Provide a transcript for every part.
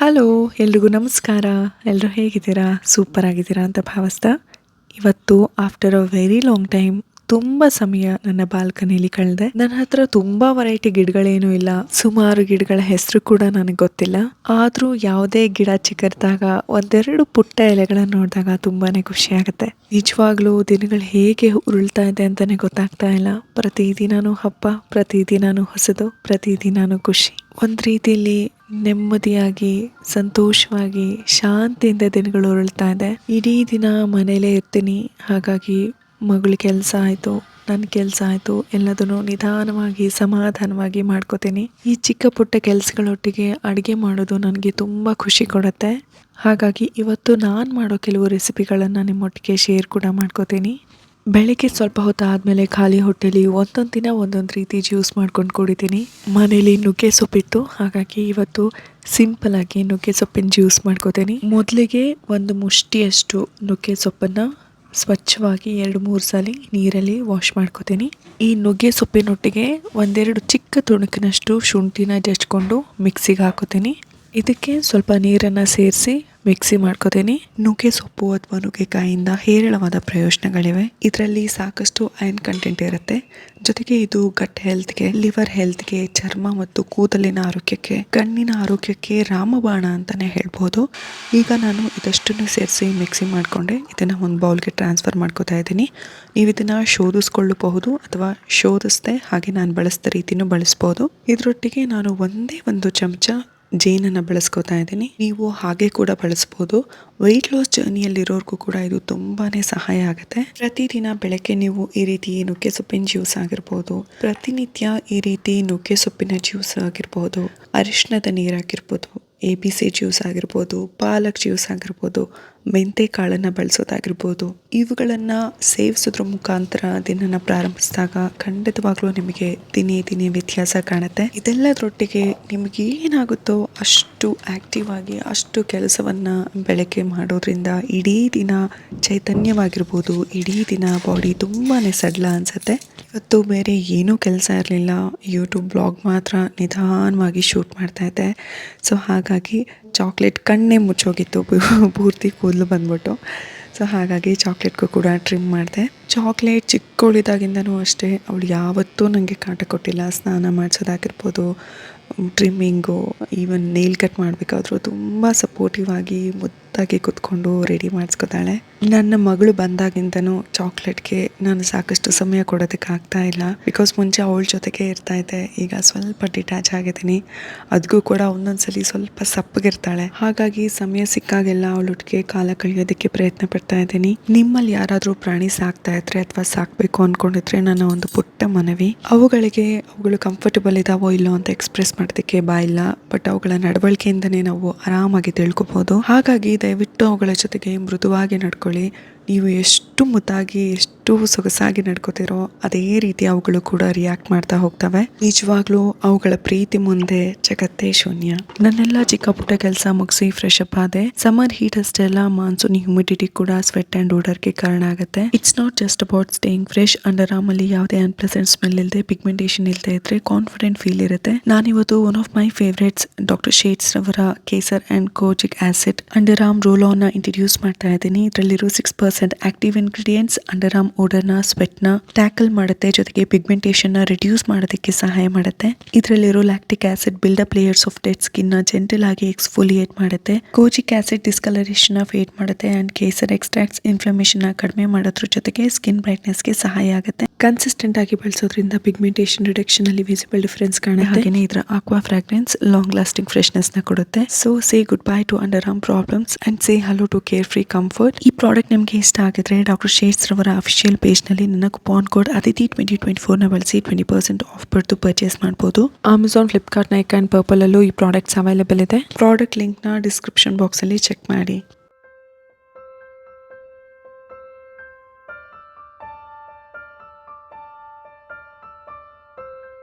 Hello, ಎಲ್ರಿಗೂ ನಮಸ್ಕಾರ. ಎಲ್ಲರೂ ಹೇಗಿದ್ದೀರಾ? ಸೂಪರ್ ಆಗಿದ್ದೀರಾ ಅಂತ ಭಾವಿಸ್ತಾ ಇವತ್ತು after a very long time ತುಂಬ ಸಮಯ ನನ್ನ ಬಾಲ್ಕನಿಯಲ್ಲಿ ಕಳೆದೆ. ನನ್ನ ಹತ್ರ ತುಂಬಾ ವೆರೈಟಿ ಗಿಡಗಳೇನೂ ಇಲ್ಲ. ಸುಮಾರು ಗಿಡಗಳ ಹೆಸರು ಕೂಡ ನನಗೆ ಗೊತ್ತಿಲ್ಲ. ಆದ್ರೂ ಯಾವುದೇ ಗಿಡ ಚಿಕ್ಕದಾದಾಗ ಒಂದೆರಡು ಪುಟ್ಟ ಎಲೆಗಳನ್ನು ನೋಡಿದಾಗ ತುಂಬಾನೇ ಖುಷಿ ಆಗುತ್ತೆ. ನಿಜವಾಗ್ಲೂ ದಿನಗಳು ಹೇಗೆ ಉರುಳ್ತಾ ಇದೆ ಅಂತಾನೆ ಗೊತ್ತಾಗ್ತಾ ಇಲ್ಲ. ಪ್ರತಿದಿನಾನು ಹಬ್ಬ, ಪ್ರತಿದಿನಾನು ಹೊಸದು, ಪ್ರತಿದಿನಾನು ಖುಷಿ. ಒಂದ್ ರೀತಿಯಲ್ಲಿ ನೆಮ್ಮದಿಯಾಗಿ ಸಂತೋಷವಾಗಿ ಶಾಂತಿಯಿಂದ ದಿನಗಳು ಉರುಳ್ತಾ ಇದೆ. ಇಡೀ ದಿನ ಮನೇಲೇ ಇರ್ತೀನಿ. ಹಾಗಾಗಿ ಮಗಳ ಕೆಲಸ ಆಯಿತು, ನನ್ನ ಕೆಲಸ ಆಯಿತು, ಎಲ್ಲದನ್ನು ನಿಧಾನವಾಗಿ ಸಮಾಧಾನವಾಗಿ ಮಾಡ್ಕೋತೀನಿ. ಈ ಚಿಕ್ಕ ಪುಟ್ಟ ಕೆಲಸಗಳೊಟ್ಟಿಗೆ ಅಡುಗೆ ಮಾಡೋದು ನನಗೆ ತುಂಬ ಖುಷಿ ಕೊಡುತ್ತೆ. ಹಾಗಾಗಿ ಇವತ್ತು ನಾನು ಮಾಡೋ ಕೆಲವು ರೆಸಿಪಿಗಳನ್ನು ನಿಮ್ಮೊಟ್ಟಿಗೆ ಶೇರ್ ಕೂಡ ಮಾಡ್ಕೋತೀನಿ. ಬೆಳಿಗ್ಗೆ ಸ್ವಲ್ಪ ಹೊತ್ತು ಆದಮೇಲೆ ಖಾಲಿ ಹೊಟ್ಟೆಲಿ ಒಂದೊಂದು ದಿನ ಒಂದೊಂದು ರೀತಿ ಜ್ಯೂಸ್ ಮಾಡ್ಕೊಂಡು ಕುಡಿತೀನಿ. ಮನೇಲಿ ನುಗ್ಗೆ ಸೊಪ್ಪಿತ್ತು, ಹಾಗಾಗಿ ಇವತ್ತು ಸಿಂಪಲ್ ಆಗಿ ನುಗ್ಗೆ ಸೊಪ್ಪಿನ ಜ್ಯೂಸ್ ಮಾಡ್ಕೋತೀನಿ. ಮೊದಲಿಗೆ ಒಂದು ಮುಷ್ಟಿಯಷ್ಟು ನುಗ್ಗೆ ಸೊಪ್ಪನ್ನು ಸ್ವಚ್ಛವಾಗಿ 2-3 ಸಲ ನೀರಲ್ಲಿ ವಾಶ್ ಮಾಡ್ಕೋತೀನಿ. ಈ ನುಗ್ಗೆ ಸೊಪ್ಪಿನೊಟ್ಟಿಗೆ ಒಂದೆರಡು ಚಿಕ್ಕ ತುಣುಕಿನಷ್ಟು ಶುಂಠಿನ ಜಜ್ಕೊಂಡು ಮಿಕ್ಸಿಗೆ ಹಾಕೋತೀನಿ. ಇದಕ್ಕೆ ಸ್ವಲ್ಪ ನೀರನ್ನು ಸೇರಿಸಿ ಮಿಕ್ಸಿ ಮಾಡ್ಕೋತೀನಿ. ನುಗ್ಗೆ ಸೊಪ್ಪು ಅಥವಾ ನುಗ್ಗೆಕಾಯಿಯಿಂದ ಹೇರಳವಾದ ಪ್ರಯೋಜನಗಳಿವೆ. ಇದರಲ್ಲಿ ಸಾಕಷ್ಟು ಐರನ್ ಕಂಟೆಂಟ್ ಇರುತ್ತೆ. ಜೊತೆಗೆ ಇದು ಗಟ್ ಹೆಲ್ತ್ಗೆ, ಲಿವರ್ ಹೆಲ್ತ್ಗೆ, ಚರ್ಮ ಮತ್ತು ಕೂದಲಿನ ಆರೋಗ್ಯಕ್ಕೆ, ಕಣ್ಣಿನ ಆರೋಗ್ಯಕ್ಕೆ ರಾಮಬಾಣ ಅಂತಾನೆ ಹೇಳ್ಬೋದು. ಈಗ ನಾನು ಇದಷ್ಟನ್ನು ಸೇರಿಸಿ ಮಿಕ್ಸಿ ಮಾಡಿಕೊಂಡೆ. ಇದನ್ನು ಒಂದು ಬೌಲ್ಗೆ ಟ್ರಾನ್ಸ್ಫರ್ ಮಾಡ್ಕೋತಾ ಇದ್ದೀನಿ. ನೀವು ಇದನ್ನು ಶೋಧಿಸ್ಕೊಳ್ಳಬಹುದು ಅಥವಾ ಶೋಧಿಸದೆ ಹಾಗೆ ನಾನು ಬಳಸಿದ ರೀತಿನೂ ಬಳಸ್ಬೋದು. ಇದರೊಟ್ಟಿಗೆ ನಾನು ಒಂದೇ ಒಂದು ಚಮಚ ಜೇನನ್ನು ಬಳಸ್ಕೋತಾ ಇದ್ದೀನಿ. ನೀವು ಹಾಗೆ ಕೂಡ ಬಳಸ್ಬೋದು. ವೆಯ್ಟ್ ಲಾಸ್ ಜರ್ನಿಯಲ್ಲಿರೋರ್ಗೂ ಕೂಡ ಇದು ತುಂಬಾ ಸಹಾಯ ಆಗುತ್ತೆ. ಪ್ರತಿದಿನ ಬೆಳಗ್ಗೆ ನೀವು ಈ ರೀತಿ ನುಗ್ಗೆ ಸೊಪ್ಪಿನ ಜ್ಯೂಸ್ ಆಗಿರ್ಬೋದು, ಪ್ರತಿನಿತ್ಯ ಈ ರೀತಿ ನುಗ್ಗೆ ಸೊಪ್ಪಿನ ಜ್ಯೂಸ್ ಆಗಿರ್ಬೋದು, ಅರಿಶಿಣದ ನೀರಾಗಿರ್ಬೋದು, ABC ಜ್ಯೂಸ್ ಆಗಿರ್ಬೋದು, ಪಾಲಕ್ ಜ್ಯೂಸ್ ಆಗಿರ್ಬೋದು, ಮೆಂತೆ ಕಾಳನ್ನು ಬಳಸೋದಾಗಿರ್ಬೋದು, ಇವುಗಳನ್ನು ಸೇವಿಸೋದ್ರ ಮುಖಾಂತರ ದಿನನ ಪ್ರಾರಂಭಿಸಿದಾಗ ಖಂಡಿತವಾಗ್ಲೂ ನಿಮಗೆ ದಿನೇ ವ್ಯತ್ಯಾಸ ಕಾಣುತ್ತೆ. ಇದೆಲ್ಲದರೊಟ್ಟಿಗೆ ನಿಮಗೆ ಏನಾಗುತ್ತೋ ಅಷ್ಟು ಆಕ್ಟಿವ್ ಆಗಿ ಅಷ್ಟು ಕೆಲಸವನ್ನು ಬೆಳಗ್ಗೆ ಮಾಡೋದ್ರಿಂದ ಇಡೀ ದಿನ ಚೈತನ್ಯವಾಗಿರ್ಬೋದು, ಇಡೀ ದಿನ ಬಾಡಿ ತುಂಬಾ ಸಡ್ಲ ಅನಿಸುತ್ತೆ. ಇವತ್ತು ಬೇರೆ ಏನೂ ಕೆಲಸ ಇರಲಿಲ್ಲ, ಯೂಟ್ಯೂಬ್ ಬ್ಲಾಗ್ ಮಾತ್ರ ನಿಧಾನವಾಗಿ ಶೂಟ್ ಮಾಡ್ತಾ ಇದ್ದೆ. ಸೊ ಹಾಗಾಗಿ ಚಾಕ್ಲೇಟ್ ಕಣ್ಣೇ ಮುಚ್ಚೋಗಿತ್ತು, ಪೂರ್ತಿ ಕೂದಲು ಬಂದ್ಬಿಟ್ಟು. ಸೊ ಹಾಗಾಗಿ ಚಾಕ್ಲೇಟ್ಗೂ ಕೂಡ ಟ್ರಿಮ್ ಮಾಡಿದೆ. ಚಾಕ್ಲೇಟ್ ಚಿಕ್ಕವಳಿದಾಗಿಂದನೂ ಅಷ್ಟೇ, ಅವಳು ಯಾವತ್ತೂ ನನಗೆ ಕಾಟ ಕೊಟ್ಟಿಲ್ಲ. ಸ್ನಾನ ಮಾಡಿಸೋದಾಗಿರ್ಬೋದು, ಟ್ರಿಮ್ಮಿಂಗು, ಈವನ್ ನೇಲ್ ಕಟ್ ಮಾಡಬೇಕಾದ್ರೂ ತುಂಬ ಸಪೋರ್ಟಿವ್ ಆಗಿ ಮುದ್ದಾಗಿ ಕೂತ್ಕೊಂಡು ರೆಡಿ ಮಾಡಿಸ್ಕೊತಾಳೆ. ನನ್ನ ಮಗಳು ಬಂದಾಗಿಂದನೂ ಚಾಕ್ಲೇಟ್ಗೆ ನಾನು ಸಾಕಷ್ಟು ಸಮಯ ಕೊಡೋದಕ್ಕೆ ಆಗ್ತಾ ಇಲ್ಲ. ಬಿಕಾಸ್ ಮುಂಚೆ ಅವಳ ಜೊತೆಗೆ ಇರ್ತಾ ಇದ್ದೆ, ಈಗ ಸ್ವಲ್ಪ ಡಿಟ್ಯಾಚ್ ಆಗಿದ್ದೀನಿ. ಅದಕ್ಕೂ ಕೂಡ ಒಂದೊಂದ್ಸಲಿ ಸ್ವಲ್ಪ ಸಪ್ಪಗಿರ್ತಾಳೆ. ಹಾಗಾಗಿ ಸಮಯ ಸಿಕ್ಕಾಗೆಲ್ಲ ಅವಳೊಟ್ಟಿಗೆ ಕಾಲ ಕಳೆಯೋದಕ್ಕೆ ಪ್ರಯತ್ನ ಪಡ್ತಾ ಇದ್ದೀನಿ. ನಿಮ್ಮಲ್ಲಿ ಯಾರಾದರೂ ಪ್ರಾಣಿ ಸಾಕ್ತಾ ಇದ್ರೆ ಅಥವಾ ಸಾಕಬೇಕು ಅಂದ್ಕೊಂಡಿದ್ರೆ ನನ್ನ ಒಂದು ಪುಟ್ಟ ಮನವಿ, ಅವುಗಳು ಕಂಫರ್ಟಬಲ್ ಇದಾವೋ ಇಲ್ಲೋ ಅಂತ ಎಕ್ಸ್ಪ್ರೆಸ್ ಮಾಡೋದಕ್ಕೆ ಬಾಯಿಲ್ಲ, ಬಟ್ ಅವುಗಳ ನಡವಳಿಕೆಯಿಂದನೇ ನಾವು ಆರಾಮಾಗಿ ತಿಳ್ಕೊಬಹುದು. ಹಾಗಾಗಿ ದಯವಿಟ್ಟು ಅವುಗಳ ಜೊತೆಗೆ ಮೃದುವಾಗಿ ನಡ್ಕೊಳ್ಳಿ. ನೀವು ಎಷ್ಟು ಮುದ್ದಾಗಿ ಎಷ್ಟು ಸೊಗಸಾಗಿ ನಡ್ಕೋತಿರೋ ಅದೇ ರೀತಿ ಅವುಗಳು ಕೂಡ ರಿಯಾಕ್ಟ್ ಮಾಡ್ತಾ ಹೋಗ್ತವೆ. ನಿಜವಾಗ್ಲೂ ಅವುಗಳ ಪ್ರೀತಿ ಮುಂದೆ ಜಗತ್ತೇ ಶೂನ್ಯ. ನನ್ನೆಲ್ಲ ಚಿಕ್ಕ ಪುಟ್ಟ ಕೆಲಸ ಮುಗಿಸಿ ಫ್ರೆಶ್ ಅಪ್ ಆದೆ. ಸಮ್ಮರ್ ಹೀಟ್ ಅಷ್ಟೇ ಅಲ್ಲ, ಮಾನ್ಸೂನ್ ಹ್ಯೂಮಿಡಿಟಿ ಕೂಡ ಸ್ವೆಟ್ ಅಂಡ್ ಓಡರ್ಗೆ ಕಾರಣ ಆಗುತ್ತೆ. It's not just about staying fresh. Under arm ಅಲ್ಲಿ ಯಾವುದೇ ಅನ್ಪ್ಲೆಸೆಂಟ್ ಸ್ಮೆಲ್ ಇಲ್ಲದೆ, ಪಿಗ್ಮೆಂಟೇಷನ್ ಇಲ್ಲದೆ ಇದ್ರೆ ಕಾನ್ಫಿಡೆಂಟ್ ಫೀಲ್ ಇರುತ್ತೆ. ನಾನಿವತ್ತು one of my favourites doctor Sheth's ರವರ kesar and kojic acid underarm roll on introduce ಮಾಡ್ತಾ ಇದ್ದೀನಿ. ಇದರಲ್ಲಿರೋ 6% ಆಕ್ಟಿವ್ ಇಂಗ್ರೀಡಿಯೆಂಟ್ಸ್ ಅಂಡರ್ ಆರ್ಮ್ ಓಡರ್ನ, ಸ್ವೆಟ್ನ ಟ್ಯಾಕಲ್ ಮಾಡುತ್ತೆ, ಜೊತೆಗೆ ಪಿಗ್ಮೆಂಟೇಷನ್ ನ ರಿಡ್ಯೂಸ್ ಮಾಡೋದಕ್ಕೆ ಸಹಾಯ ಮಾಡುತ್ತೆ. ಇದರಲ್ಲಿರೋ lactic acid buildup layers of dead skin ನ ಜೆಂಟಲ್ ಆಗಿ ಎಕ್ಸ್ಫೋಲಿಯೇಟ್ ಮಾಡುತ್ತೆ. ಕೋಜಿಕ್ ಆಸಿಡ್ ಡಿಸ್ಕಲರೇಷನ್ ನ ಫೇಡ್ ಮಾಡುತ್ತೆ ಅಂಡ್ ಕೇಸರ್ ಎಕ್ಸ್ಟ್ರಾಕ್ಟ್ಸ್ ಇನ್ಫ್ಲಮೇಷನ್ ನ ಕಡಿಮೆ ಮಾಡೋದ್ರ ಜೊತೆಗೆ ಸ್ಕಿನ್ ಬ್ರೈಟ್ನೆಸ್ ಗೆ ಸಹಾಯ ಆಗುತ್ತೆ. ಕನ್ಸಿಸ್ಟೆಂಟ್ ಆಗಿ ಬಳಸೋದ್ರಿಂದ ಪಿಗ್ಮೆಂಟೇಷನ್ ರಿಡಕ್ಷನ್ ಅಲ್ಲಿ ವಿಸಿಬಲ್ ಡಿಫರೆನ್ಸ್ ಕಾಣುತ್ತೆ. ಹಾಗೇನೆ ಇದರ aqua fragrance long lasting freshness ನ ಕೊಡುತ್ತೆ. So say goodbye to underarm problems and say hello to carefree comfort. ಈ ಪ್ರಾಡಕ್ಟ್ ನಿಮಗೆ ಇಷ್ಟ ಆಗಿದ್ರೆ ಡಾಕ್ಟರ್ ಶೇಡ್ಸ್ ರವರ ಅಫಿಷಿಯಲ್ ಪೇಜ್ ನಲ್ಲಿ ನನ್ನ ಕೂಪನ್ ಕೋಡ್ ಅದಿತಿ 2024 ನ ಬಳಸಿ 20% ಆಫ್ ಪಡೆದು ಪರ್ಚೇಸ್ ಮಾಡಬಹುದು. Amazon, Flipkart, Nykaa and purple ಅಲ್ಲೂ ಈ ಪ್ರಾಡಕ್ಟ್ಸ್ ಅವೈಲೇಬಲ್ ಇದೆ. ಪ್ರಾಡಕ್ಟ್ ಲಿಂಕ್ ನ ಡಿಸ್ಕ್ರಿಪ್ಷನ್ ಬಾಕ್ಸ್ ಅಲ್ಲಿ ಚೆಕ್ ಮಾಡಿ.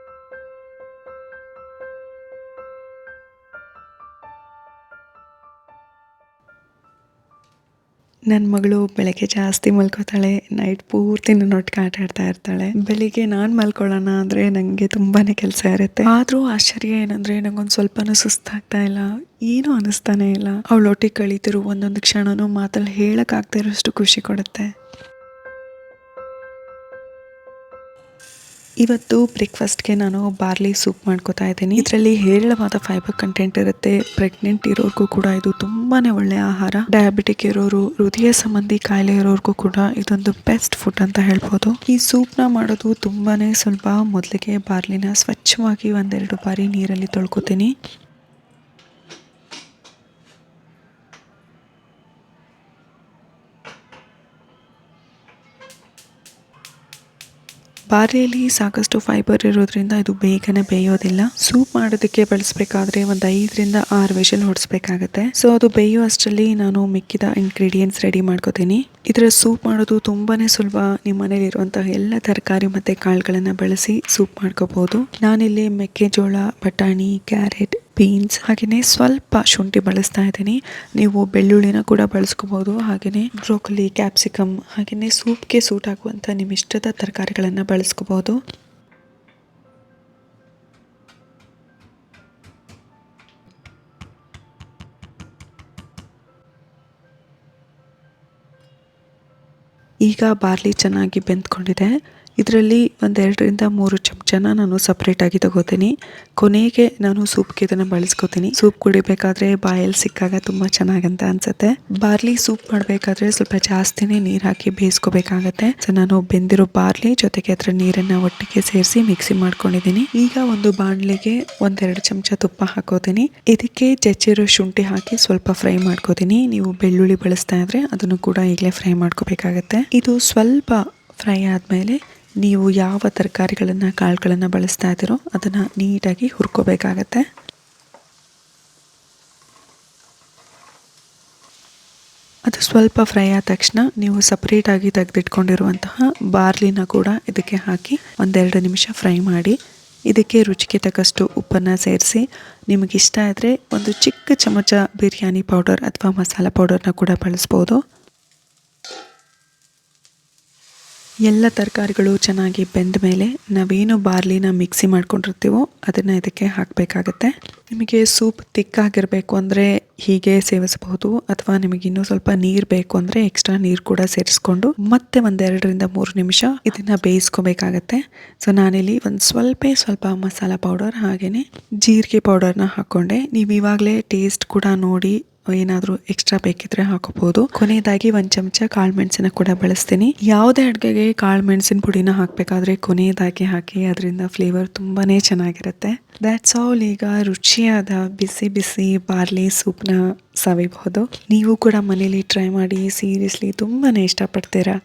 ನನ್ನ ಮಗಳು ಬೆಳಗ್ಗೆ ಜಾಸ್ತಿ ಮಲ್ಕೋತಾಳೆ, ನೈಟ್ ಪೂರ್ತಿ ನನ್ನೊಟ್ಟಿಗೆ ಆಟ ಆಡ್ತಾ ಇರ್ತಾಳೆ. ಬೆಳಿಗ್ಗೆ ನಾನು ಮಲ್ಕೊಳ್ಳೋಣ ಅಂದರೆ ನನಗೆ ತುಂಬಾ ಕೆಲಸ ಇರುತ್ತೆ. ಆದರೂ ಆಶ್ಚರ್ಯ ಏನಂದರೆ ನಂಗೊಂದು ಸ್ವಲ್ಪನೂ ಸುಸ್ತಾಗ್ತಾ ಇಲ್ಲ, ಏನೂ ಅನ್ನಿಸ್ತಾನೆ ಇಲ್ಲ. ಅವಳೊಟ್ಟಿಗೆ ಕಳೀತಿರೋ ಒಂದೊಂದು ಕ್ಷಣನೂ ಮಾತಲ್ಲಿ ಹೇಳೋಕ್ಕಾಗದೇ ಇರೋಷ್ಟು ಖುಷಿ ಕೊಡುತ್ತೆ. ಇವತ್ತು ಬ್ರೇಕ್ಫಾಸ್ಟ್ಗೆ ನಾನು ಬಾರ್ಲಿ ಸೂಪ್ ಮಾಡ್ಕೋತಾ ಇದ್ದೀನಿ. ಇದರಲ್ಲಿ ಹೇರಳವಾದ ಫೈಬರ್ ಕಂಟೆಂಟ್ ಇರುತ್ತೆ. ಪ್ರೆಗ್ನೆಂಟ್ ಇರೋರ್ಗೂ ಕೂಡ ಇದು ತುಂಬಾನೇ ಒಳ್ಳೆ ಆಹಾರ. ಡಯಾಬಿಟಿಕ್ ಇರೋರು, ಹೃದಯ ಸಂಬಂಧಿ ಕಾಯಿಲೆ ಇರೋರ್ಗೂ ಕೂಡ ಇದೊಂದು ಬೆಸ್ಟ್ ಫುಡ್ ಅಂತ ಹೇಳ್ಬೋದು. ಈ ಸೂಪ್ನ ಮಾಡೋದು ತುಂಬಾನೇ ಸುಲಭ. ಮೊದಲಿಗೆ ಬಾರ್ಲಿನ ಸ್ವಚ್ಛವಾಗಿ ಒಂದೆರಡು ಬಾರಿ ನೀರಲ್ಲಿ ತೊಳ್ಕೊತೀನಿ. ಬಾರ್ಲಿಯಲ್ಲಿ ಸಾಕಷ್ಟು ಫೈಬರ್ ಇರೋದ್ರಿಂದ ಇದು ಬೇಗನೆ ಬೇಯೋದಿಲ್ಲ. ಸೂಪ್ ಮಾಡೋದಕ್ಕೆ ಬಳಸಬೇಕಾದ್ರೆ ಒಂದು 5ರಿಂದ 6 ವಿಷಲ್ ಹೊಡಿಸ್ಬೇಕಾಗತ್ತೆ. ಸೊ ಅದು ಬೇಯೋ ಅಷ್ಟರಲ್ಲಿ ನಾನು ಮಿಕ್ಕಿದ ಇಂಗ್ರೀಡಿಯೆಂಟ್ಸ್ ರೆಡಿ ಮಾಡ್ಕೋತೀನಿ. ಇದರ ಸೂಪ್ ಮಾಡೋದು ತುಂಬಾನೇ ಸುಲಭ. ನಿಮ್ಮ ಮನೇಲಿ ಇರುವಂತಹ ಎಲ್ಲ ತರಕಾರಿ ಮತ್ತೆ ಕಾಳುಗಳನ್ನ ಬಳಸಿ ಸೂಪ್ ಮಾಡ್ಕೋಬಹುದು. ನಾನಿಲ್ಲಿ ಮೆಕ್ಕೆಜೋಳ, ಬಟಾಣಿ, ಕ್ಯಾರೆಟ್, ಬೀನ್ಸ್ ಹಾಗೆಯೇ ಸ್ವಲ್ಪ ಶುಂಠಿ ಬಳಸ್ತಾ ಇದ್ದೀನಿ. ನೀವು ಬೆಳ್ಳುಳ್ಳಿನ ಕೂಡ ಬಳಸ್ಕೋಬಹುದು. ಹಾಗೆಯೇ ಬ್ರೋಕೊಲಿ, ಕ್ಯಾಪ್ಸಿಕಮ್ ಹಾಗೆಯೇ ಸೂಪ್ಗೆ ಸೂಟ್ ಆಗುವಂಥ ನಿಮ್ಮ ಇಷ್ಟದ ತರಕಾರಿಗಳನ್ನು ಬಳಸ್ಕೋಬಹುದು. ಈಗ ಬಾರ್ಲಿ ಚೆನ್ನಾಗಿ ಬೆಂದ್ಕೊಂಡಿದೆ. ಇದರಲ್ಲಿ 1-2ರಿಂದ 3 ಚಮಚನ ನಾನು ಸಪ್ರೇಟಾಗಿ ತಗೋತೀನಿ. ಕೊನೆಗೆ ನಾನು ಸೂಪ್ಗೆ ಇದನ್ನು ಬಳಸ್ಕೋತೀನಿ. ಸೂಪ್ ಕುಡಿಬೇಕಾದ್ರೆ ಬಾಯಲ್ಲಿ ಸಿಕ್ಕಾಗ ತುಂಬ ಚೆನ್ನಾಗಂತ ಅನ್ಸುತ್ತೆ. ಬಾರ್ಲಿ ಸೂಪ್ ಮಾಡಬೇಕಾದ್ರೆ ಸ್ವಲ್ಪ ಜಾಸ್ತಿನೇ ನೀರು ಹಾಕಿ ಬೇಯಿಸ್ಕೋಬೇಕಾಗತ್ತೆ. ಸೊ ನಾನು ಬೆಂದಿರೋ ಬಾರ್ಲಿ ಜೊತೆಗೆ ಅದರ ನೀರನ್ನು ಒಟ್ಟಿಗೆ ಸೇರಿಸಿ ಮಿಕ್ಸಿ ಮಾಡ್ಕೊಂಡಿದ್ದೀನಿ. ಈಗ ಒಂದು ಬಾಣಲೆಗೆ 1-2 ಚಮಚ ತುಪ್ಪ ಹಾಕೋತೀನಿ. ಇದಕ್ಕೆ ಜಜ್ಜಿರೋ ಶುಂಠಿ ಹಾಕಿ ಸ್ವಲ್ಪ ಫ್ರೈ ಮಾಡ್ಕೋತೀನಿ. ನೀವು ಬೆಳ್ಳುಳ್ಳಿ ಬಳಸ್ತಾ ಇದ್ರೆ ಅದನ್ನು ಕೂಡ ಈಗಲೇ ಫ್ರೈ ಮಾಡ್ಕೋಬೇಕಾಗತ್ತೆ. ಇದು ಸ್ವಲ್ಪ ಫ್ರೈ ಆದಮೇಲೆ ನೀವು ಯಾವ ತರಕಾರಿಗಳನ್ನು, ಕಾಳುಗಳನ್ನು ಬಳಸ್ತಾ ಇದ್ದೀರೋ ಅದನ್ನು ನೀಟಾಗಿ ಹುರ್ಕೋಬೇಕಾಗತ್ತೆ. ಅದು ಸ್ವಲ್ಪ ಫ್ರೈ ಆದ ತಕ್ಷಣ ನೀವು ಸಪ್ರೇಟಾಗಿ ತೆಗೆದಿಟ್ಕೊಂಡಿರುವಂತಹ ಬಾರ್ಲಿನ ಕೂಡ ಇದಕ್ಕೆ ಹಾಕಿ 1-2 ನಿಮಿಷ ಫ್ರೈ ಮಾಡಿ. ಇದಕ್ಕೆ ರುಚಿಗೆ ತಕ್ಕಷ್ಟು ಉಪ್ಪನ್ನು ಸೇರಿಸಿ, ನಿಮಗಿಷ್ಟ ಇದ್ದರೆ ಒಂದು ಚಿಕ್ಕ ಚಮಚ ಬಿರಿಯಾನಿ ಪೌಡರ್ ಅಥವಾ ಮಸಾಲ ಪೌಡರ್ನ ಕೂಡ ಬಳಸ್ಬೋದು. ಎಲ್ಲ ತರಕಾರಿಗಳು ಚೆನ್ನಾಗಿ ಬೆಂದ ಮೇಲೆ ನಾವೇನು ಬಾರ್ಲಿನ ಮಿಕ್ಸಿ ಮಾಡ್ಕೊಂಡಿರ್ತೀವೋ ಅದನ್ನು ಇದಕ್ಕೆ ಹಾಕಬೇಕಾಗತ್ತೆ. ನಿಮಗೆ ಸೂಪ್ ತಿಕ್ಕಾಗಿರಬೇಕು ಅಂದರೆ ಹೀಗೆ ಸೇವಿಸಬಹುದು, ಅಥವಾ ನಿಮಗೆ ಇನ್ನೂ ಸ್ವಲ್ಪ ನೀರು ಬೇಕು ಅಂದರೆ ಎಕ್ಸ್ಟ್ರಾ ನೀರು ಕೂಡ ಸೇರಿಸ್ಕೊಂಡು ಮತ್ತೆ 1-2ರಿಂದ 3 ನಿಮಿಷ ಇದನ್ನು ಬೇಯಿಸ್ಕೋಬೇಕಾಗತ್ತೆ. ಸೊ ನಾನಿಲ್ಲಿ ಒಂದು ಸ್ವಲ್ಪ ಮಸಾಲ ಪೌಡರ್ ಹಾಗೆಯೇ ಜೀರಿಗೆ ಪೌಡರ್ನ ಹಾಕ್ಕೊಂಡೆ. ನೀವು ಇವಾಗಲೇ ಟೇಸ್ಟ್ ಕೂಡ ನೋಡಿ ಏನಾದರೂ ಎಕ್ಸ್ಟ್ರಾ ಬೇಕಿದ್ರೆ ಹಾಕೋಬಹುದು. ಕೊನೆಯದಾಗಿ 1 ಚಮಚ ಕಾಳು ಮೆಣಸಿನ ಕೂಡ ಬಳಸ್ತೀನಿ. ಯಾವುದೇ ಅಡುಗೆಗೆ ಕಾಳು ಮೆಣಸಿನ ಪುಡಿನ ಹಾಕಬೇಕಾದ್ರೆ ಕೊನೆಯದಾಗಿ ಹಾಕಿ, ಅದರಿಂದ ಫ್ಲೇವರ್ ತುಂಬಾನೇ ಚೆನ್ನಾಗಿರುತ್ತೆ. That's all. ಈಗ ರುಚಿಯಾದ ಬಿಸಿ ಬಿಸಿ ಬಾರ್ಲಿ ಸೂಪ್ನ ಸವಿಬಹುದು. ನೀವು ಕೂಡ ಮನೇಲಿ ಟ್ರೈ ಮಾಡಿ, ಸೀರಿಯಸ್ಲಿ ತುಂಬಾನೇ ಇಷ್ಟಪಡ್ತೀರಾ.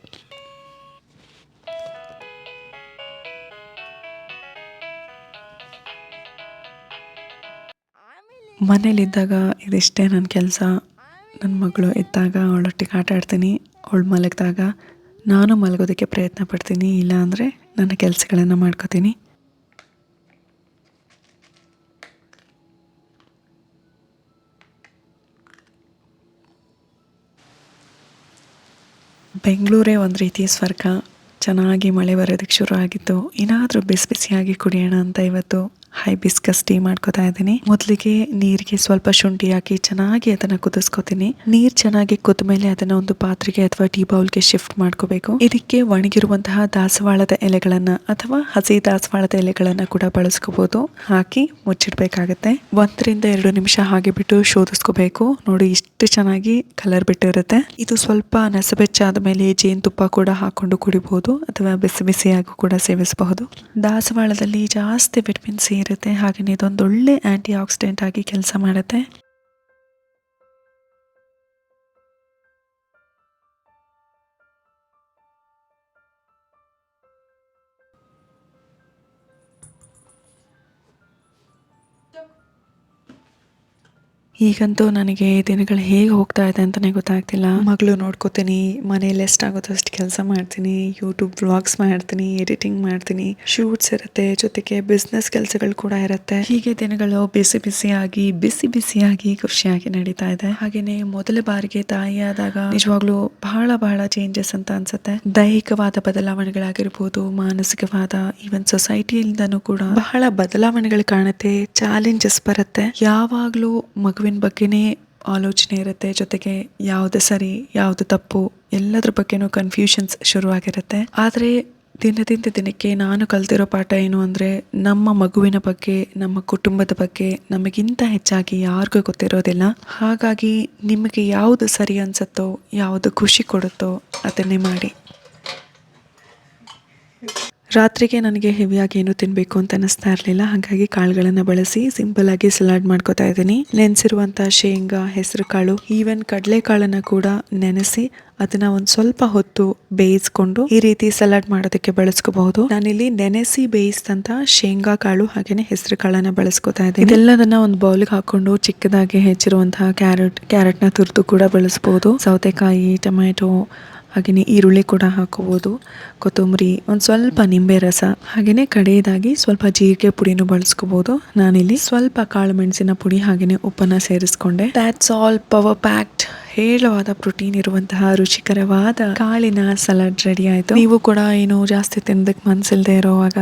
ಮನೇಲಿದ್ದಾಗ ಇದಿಷ್ಟೇ ನನ್ನ ಕೆಲಸ. ನನ್ನ ಮಗಳು ಇದ್ದಾಗ ಅವಳೊಟ್ಟಿಗೆ ಆಟ ಆಡ್ತೀನಿ, ಅವಳು ಮಲಗಿದಾಗ ನಾನು ಮಲಗೋದಕ್ಕೆ ಪ್ರಯತ್ನ ಪಡ್ತೀನಿ, ಇಲ್ಲಾಂದರೆ ನನ್ನ ಕೆಲಸಗಳನ್ನು ಮಾಡ್ಕೋತೀನಿ. ಬೆಂಗಳೂರೇ ಒಂದು ರೀತಿ ಸ್ವರ್ಗ. ಚೆನ್ನಾಗಿ ಮಳೆ ಬರೋದಕ್ಕೆ ಶುರು ಆಗಿತ್ತು. ಏನಾದರೂ ಬಿಸಿ ಬಿಸಿಯಾಗಿ ಕುಡಿಯೋಣ ಅಂತ ಇವತ್ತು ಹೈಬಿಸ್ಕಸ್ ಟೀ ಮಾಡ್ಕೋತಾ ಇದ್ದೀನಿ. ಮೊದಲಿಗೆ ನೀರಿಗೆ ಸ್ವಲ್ಪ ಶುಂಠಿ ಹಾಕಿ ಚೆನ್ನಾಗಿ ಅದನ್ನು ಕುದಿಸ್ಕೋತೀನಿ. ನೀರು ಚೆನ್ನಾಗಿ ಕುದ್ದ ಮೇಲೆ ಅದನ್ನು ಒಂದು ಪಾತ್ರೆಗೆ ಅಥವಾ ಟೀ ಬೌಲ್ಗೆ ಶಿಫ್ಟ್ ಮಾಡ್ಕೋಬೇಕು. ಇದಕ್ಕೆ ಒಣಗಿರುವಂತಹ ದಾಸವಾಳದ ಎಲೆಗಳನ್ನ ಅಥವಾ ಹಸಿ ದಾಸವಾಳದ ಎಲೆಗಳನ್ನ ಕೂಡ ಬಳಸ್ಕೋಬಹುದು. ಹಾಕಿ ಮುಚ್ಚಿಡ್ಬೇಕಾಗತ್ತೆ. 1-2 ನಿಮಿಷ ಹಾಗೆ ಬಿಟ್ಟು ಶೋಧಿಸ್ಕೋಬೇಕು. ನೋಡಿ, ಇಷ್ಟು ಚೆನ್ನಾಗಿ ಕಲರ್ ಬಿಟ್ಟಿರುತ್ತೆ. ಇದು ಸ್ವಲ್ಪ ನಸಬೆಚ್ಚಾದ ಮೇಲೆ ಜೇನುತುಪ್ಪ ಕೂಡ ಹಾಕೊಂಡು ಕುಡಿಬಹುದು, ಅಥವಾ ಬಿಸಿ ಬಿಸಿಯಾಗೂ ಕೂಡ ಸೇವಿಸಬಹುದು. ದಾಸವಾಳದಲ್ಲಿ ಜಾಸ್ತಿ ವಿಟಮಿನ್ ಸಿ ಇರುತ್ತೆ. ಹಾಗೆಯೇ ಇದೊಂದು ಒಳ್ಳೆ ಆಂಟಿ ಆಕ್ಸಿಡೆಂಟ್ ಆಗಿ ಕೆಲಸ ಮಾಡುತ್ತೆ. ಈಗಂತೂ ನನಗೆ ದಿನಗಳು ಹೇಗೆ ಹೋಗ್ತಾ ಇದೆ ಅಂತಲೇ ಗೊತ್ತಾಗ್ತಿಲ್ಲ. ಮಗಳು ನೋಡ್ಕೋತೀನಿ, ಮನೇಲಿ ಎಷ್ಟಾಗುತ್ತೋ ಅಷ್ಟು ಕೆಲಸ ಮಾಡ್ತೀನಿ, ಯೂಟ್ಯೂಬ್ ವ್ಲಾಗ್ಸ್ ಮಾಡ್ತೀನಿ, ಎಡಿಟಿಂಗ್ ಮಾಡ್ತೀನಿ, ಶೂಟ್ಸ್ ಇರುತ್ತೆ, ಜೊತೆಗೆ ಬಿಸ್ನೆಸ್ ಕೆಲಸಗಳು ಕೂಡ ಇರುತ್ತೆ. ಹೀಗೆ ದಿನಗಳು ಬಿಸಿಯಾಗಿ ಖುಷಿಯಾಗಿ ನಡೀತಾ ಇದೆ. ಹಾಗೇನೆ ಮೊದಲ ಬಾರಿಗೆ ತಾಯಿಯಾದಾಗ ನಿಜವಾಗ್ಲೂ ಬಹಳ ಬಹಳ ಚೇಂಜಸ್ ಅಂತ ಅನ್ಸುತ್ತೆ. ದೈಹಿಕವಾದ ಬದಲಾವಣೆಗಳಾಗಿರ್ಬೋದು, ಮಾನಸಿಕವಾದ, ಈವನ್ ಸೊಸೈಟಿಯಿಂದನೂ ಕೂಡ ಬಹಳ ಬದಲಾವಣೆಗಳು ಕಾಣುತ್ತೆ, ಚಾಲೆಂಜಸ್ ಬರುತ್ತೆ. ಯಾವಾಗ್ಲೂ ಮಗುವಿನ ಬಗ್ಗೆನೇ ಆಲೋಚನೆ ಇರುತ್ತೆ, ಜೊತೆಗೆ ಯಾವ್ದು ಸರಿ ಯಾವ್ದು ತಪ್ಪು ಎಲ್ಲದ್ರ ಬಗ್ಗೆನೂ ಕನ್ಫ್ಯೂಷನ್ಸ್ ಶುರುವಾಗಿರುತ್ತೆ. ಆದರೆ ದಿನದಿಂದ ದಿನಕ್ಕೆ ನಾನು ಕಲ್ತಿರೋ ಪಾಠ ಏನು ಅಂದರೆ, ನಮ್ಮ ಮಗುವಿನ ಬಗ್ಗೆ, ನಮ್ಮ ಕುಟುಂಬದ ಬಗ್ಗೆ ನಮಗಿಂತ ಹೆಚ್ಚಾಗಿ ಯಾರಿಗೂ ಗೊತ್ತಿರೋದಿಲ್ಲ. ಹಾಗಾಗಿ ನಿಮಗೆ ಯಾವುದು ಸರಿ ಅನ್ಸುತ್ತೋ, ಯಾವುದು ಖುಷಿ ಕೊಡುತ್ತೋ ಅದನ್ನೇ ಮಾಡಿ. ರಾತ್ರಿಗೆ ನನಗೆ ಹೆವಿಯಾಗಿ ಏನು ತಿನ್ನಬೇಕು ಅಂತ ಅನ್ನಿಸ್ತಾ ಇರಲಿಲ್ಲ. ಹಾಗಾಗಿ ಕಾಳುಗಳನ್ನು ಬಳಸಿ ಸಿಂಪಲ್ ಆಗಿ ಸಲಾಡ್ ಮಾಡ್ಕೋತಾ ಇದ್ದೀನಿ. ನೆನೆಸಿರುವಂಥ ಶೇಂಗಾ, ಹೆಸರು ಕಾಳು, ಈವನ್ ಕಡಲೆಕಾಳನ್ನು ಕೂಡ ನೆನೆಸಿ ಅದನ್ನ ಒಂದು ಸ್ವಲ್ಪ ಹೊತ್ತು ಬೇಯಿಸ್ಕೊಂಡು ಈ ರೀತಿ ಸಲಾಡ್ ಮಾಡೋದಕ್ಕೆ ಬಳಸ್ಕೋಬಹುದು. ನಾನಿಲ್ಲಿ ನೆನೆಸಿ ಬೇಯಿಸಿದಂತ ಶೇಂಗಾ ಕಾಳು ಹಾಗೇನೆ ಹೆಸರು ಕಾಳನ್ನ ಬಳಸ್ಕೋತಾ ಇದ್ದೀನಿ. ಇದೆಲ್ಲದನ್ನ ಒಂದು ಬೌಲ್ಗೆ ಹಾಕೊಂಡು ಚಿಕ್ಕದಾಗಿ ಹೆಚ್ಚಿರುವಂತಹ ಕ್ಯಾರೆಟ್ನ ತುರ್ದು ಕೂಡ ಬಳಸಬಹುದು. ಸೌತೆಕಾಯಿ, ಟೊಮ್ಯಾಟೊ, ಹಾಗೆಯೇ ಈರುಳ್ಳಿ ಕೂಡ ಹಾಕೋಬಹುದು, ಕೊತ್ತಂಬರಿ, ಒಂದು ಸ್ವಲ್ಪ ನಿಂಬೆ ರಸ, ಹಾಗೆಯೇ ಕಡೆಯದಾಗಿ ಸ್ವಲ್ಪ ಜೀರಿಗೆ ಪುಡಿನೂ ಬಳಸ್ಕೋಬಹುದು. ನಾನಿಲ್ಲಿ ಸ್ವಲ್ಪ ಕಾಳು ಮೆಣಸಿನ ಪುಡಿ ಹಾಗೆಯೇ ಉಪ್ಪನ್ನ ಸೇರಿಸ್ಕೊಂಡೆ. That's all. ಪವರ್ ಪ್ಯಾಕ್ಡ್, ಹೇರಳವಾದ ಪ್ರೋಟೀನ್ ಇರುವಂತಹ ರುಚಿಕರವಾದ ಕಾಳಿನ ಸಲಾಡ್ ರೆಡಿ ಆಯಿತು. ನೀವು ಕೂಡ ಏನು ಜಾಸ್ತಿ ತಿನ್ನೋದಕ್ಕೆ ಮನಸ್ಸಿಲ್ಲದೆ ಇರೋವಾಗ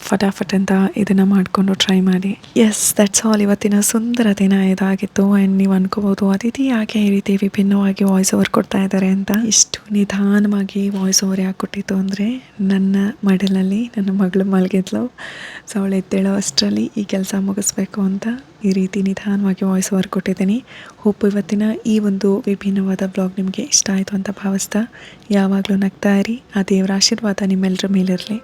ಫಟಾಫಟ್ ಅಂತ ಇದನ್ನ ಮಾಡಿಕೊಂಡು ಟ್ರೈ ಮಾಡಿ. Yes, that's all. ಇವತ್ತಿನ ಸುಂದರ ದಿನ ಇದಾಗಿತ್ತು. ಆ್ಯಂಡ್ ನೀವು ಅನ್ಕೋಬಹುದು, ಅದಿತಿ ಯಾಕೆ ಈ ರೀತಿ ವಿಭಿನ್ನವಾಗಿ ವಾಯ್ಸ್ ಓವರ್ ಕೊಡ್ತಾ ಇದ್ದಾರೆ ಅಂತ. ಇಷ್ಟು ನಿಧಾನವಾಗಿ ವಾಯ್ಸ್ ಓವರ್ ಯಾಕೆ ಕೊಟ್ಟಿತ್ತು ಅಂದರೆ, ನನ್ನ ಮಡಲಲ್ಲಿ ನನ್ನ ಮಗಳು ಮಲಗಿದ್ಲು. ಸೊ ಅವಳು ಎದ್ದೇಳೋ ಅಷ್ಟರಲ್ಲಿ ಈ ಕೆಲಸ ಮುಗಿಸ್ಬೇಕು ಅಂತ ಈ ರೀತಿ ನಿಧಾನವಾಗಿ ವಾಯ್ಸ್ ಓವರ್ ಕೊಟ್ಟಿದ್ದೀನಿ. ಹೋಪ್ ಇವತ್ತಿನ ಈ ಒಂದು ವಿಭಿನ್ನವಾದ ಬ್ಲಾಗ್ ನಿಮಗೆ ಇಷ್ಟ ಆಯಿತು ಅಂತ ಭಾವಿಸ್ತಾ, ಯಾವಾಗಲೂ ನಗ್ತಾ ಇರಿ. ಆ ದೇವರ ಆಶೀರ್ವಾದ ನಿಮ್ಮೆಲ್ಲರ ಮೇಲಿರಲಿ.